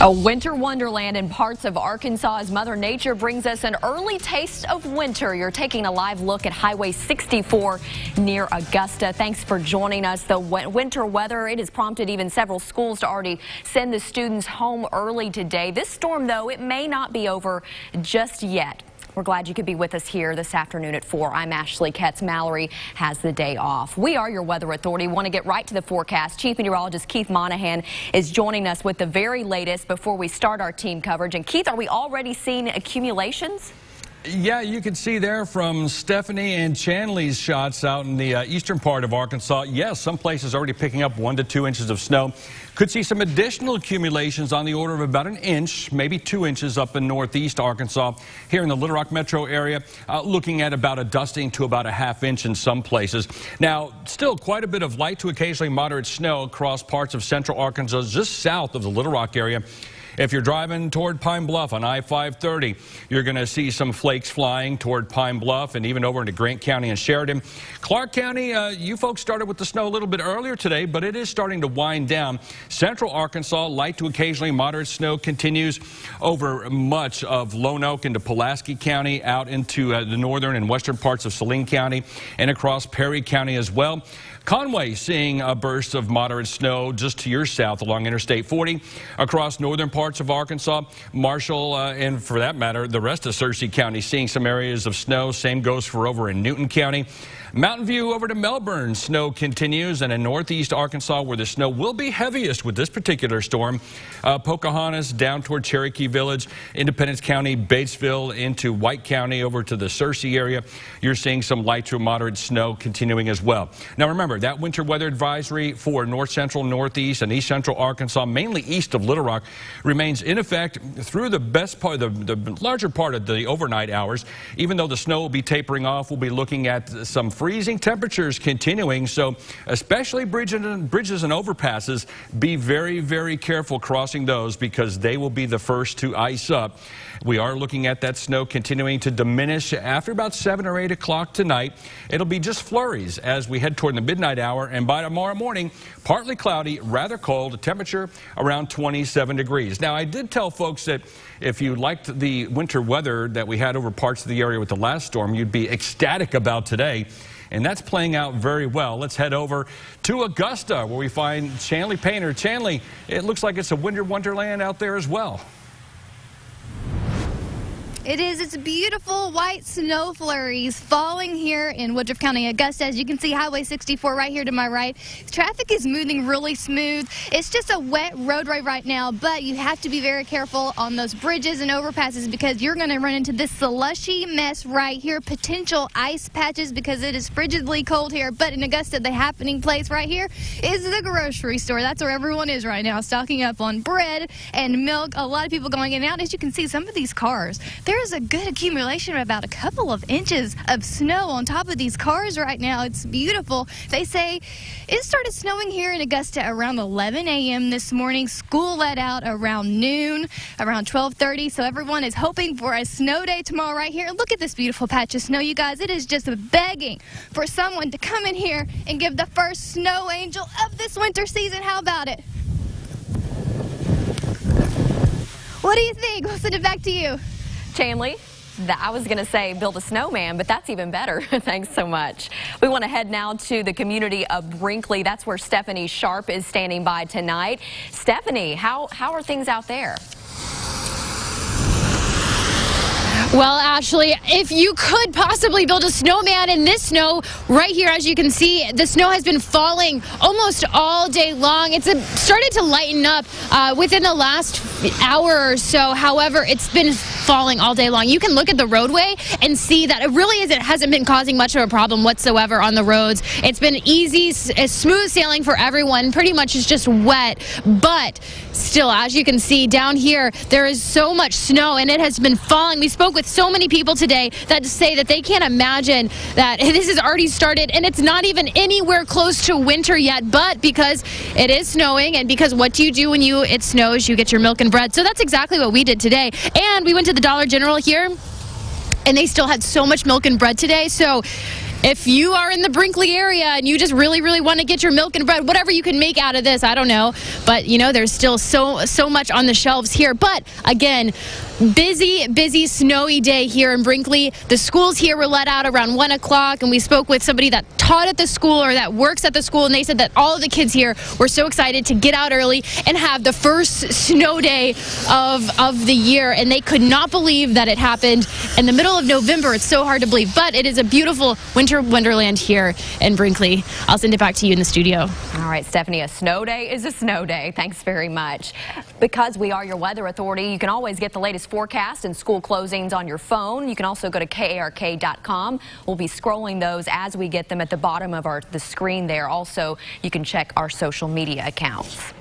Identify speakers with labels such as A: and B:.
A: A winter wonderland in parts of Arkansas as Mother Nature brings us an early taste of winter. You're taking a live look at Highway 64 near Augusta. Thanks for joining us. The winter weather, it has prompted even several schools to already send the students home early today. This storm, though, it may not be over just yet. We're glad you could be with us here this afternoon at 4. I'm Ashley Ketz. Mallory has the day off. We are your weather authority. We want to get right to the forecast. Chief Meteorologist Keith Monahan is joining us with the very latest before we start our team coverage. And Keith, are we already seeing accumulations?
B: Yeah, you can see there from Stephanie and Chanley's shots out in the eastern part of Arkansas. Yes, some places already picking up 1 to 2 inches of snow. Could see some additional accumulations on the order of about 1 inch, maybe 2 inches up in northeast Arkansas. Here in the Little Rock metro area, looking at about a dusting to about a ½ inch in some places. Now, still quite a bit of light to occasionally moderate snow across parts of central Arkansas, just south of the Little Rock area. If you're driving toward Pine Bluff on I-530, you're going to see some flakes flying toward Pine Bluff and even over into Grant County and Sheridan. Clark County, you folks started with the snow a little bit earlier today, but it is starting to wind down. Central Arkansas, light to occasionally moderate snow continues over much of Lone Oak into Pulaski County, out into the northern and western parts of Saline County and across Perry County as well. Conway seeing a burst of moderate snow just to your south along Interstate 40 across northern parts of Arkansas. Marshall and for that matter the rest of Searcy County seeing some areas of snow. Same goes for over in Newton County. Mountain View over to Melbourne, snow continues, and in northeast Arkansas where the snow will be heaviest with this particular storm, Pocahontas down toward Cherokee Village, Independence County, Batesville into White County over to the Searcy area. You're seeing some light to moderate snow continuing as well. Now remember, that winter weather advisory for north central, northeast, and east central Arkansas, mainly east of Little Rock, remains in effect through the best part, the larger part of the overnight hours. Even though the snow will be tapering off, we'll be looking at some freezing temperatures continuing, so especially bridges and overpasses, be very, very careful crossing those because they will be the first to ice up. We are looking at that snow continuing to diminish after about 7 or 8 o'clock tonight. It'll be just flurries as we head toward the midnight hour, and by tomorrow morning, partly cloudy, rather cold, temperature around 27 degrees. Now, I did tell folks that if you liked the winter weather that we had over parts of the area with the last storm, you'd be ecstatic about today. And that's playing out very well. Let's head over to Augusta where we find Chanley Painter. Chanley, it looks like it's a winter wonderland out there as well.
C: It is. It's beautiful white snow flurries falling here in Woodruff County, Augusta. As you can see, Highway 64 right here to my right. Traffic is moving really smooth. It's just a wet roadway right now, but you have to be very careful on those bridges and overpasses because you're going to run into this slushy mess right here. Potential ice patches because it is frigidly cold here. But in Augusta, the happening place right here is the grocery store. That's where everyone is right now, stocking up on bread and milk. A lot of people going in and out. As you can see, some of these cars, there is a good accumulation of about a couple of inches of snow on top of these cars right now. It's beautiful. They say it started snowing here in Augusta around 11 a.m. this morning. School let out around noon, around 12:30. So everyone is hoping for a snow day tomorrow right here. Look at this beautiful patch of snow, you guys. It is just begging for someone to come in here and give the first snow angel of this winter season. How about it? What do you think? We'll send it back to you.
A: Chanley, I was going to say build a snowman, but that's even better. Thanks so much. We want to head now to the community of Brinkley. That's where Stephanie Sharp is standing by tonight. Stephanie, how are things out there?
D: Well, Ashley, if you could possibly build a snowman in this snow right here, as you can see, the snow has been falling almost all day long. It's started to lighten up within the last hour or so. However, it's been falling all day long. You can look at the roadway and see that it really hasn't been causing much of a problem whatsoever on the roads. It's been easy, smooth sailing for everyone. Pretty much it's just wet, but still, as you can see down here, there is so much snow and it has been falling. We spoke with so many people today that say that they can't imagine that this has already started and it's not even anywhere close to winter yet, but because it is snowing and because what do you do when it snows? You get your milk and bread. So that's exactly what we did today. And we went to the Dollar General here and they still had so much milk and bread today. So if you are in the Brinkley area and you just really, really want to get your milk and bread, whatever you can make out of this, I don't know. But, you know, there's still so much on the shelves here. But, again, busy, snowy day here in Brinkley. The schools here were let out around 1 o'clock, and we spoke with somebody that taught at the school or that works at the school, and they said that all of the kids here were so excited to get out early and have the first snow day of the year, and they could not believe that it happened in the middle of November. It's so hard to believe, but it is a beautiful winter wonderland here in Brinkley. I'll send it back to you in the studio.
A: All right, Stephanie, a snow day is a snow day. Thanks very much. Because we are your weather authority, you can always get the latest forecast and school closings on your phone. You can also go to KARK.com. We'll be scrolling those as we get them at the bottom of the screen there. Also, you can check our social media accounts.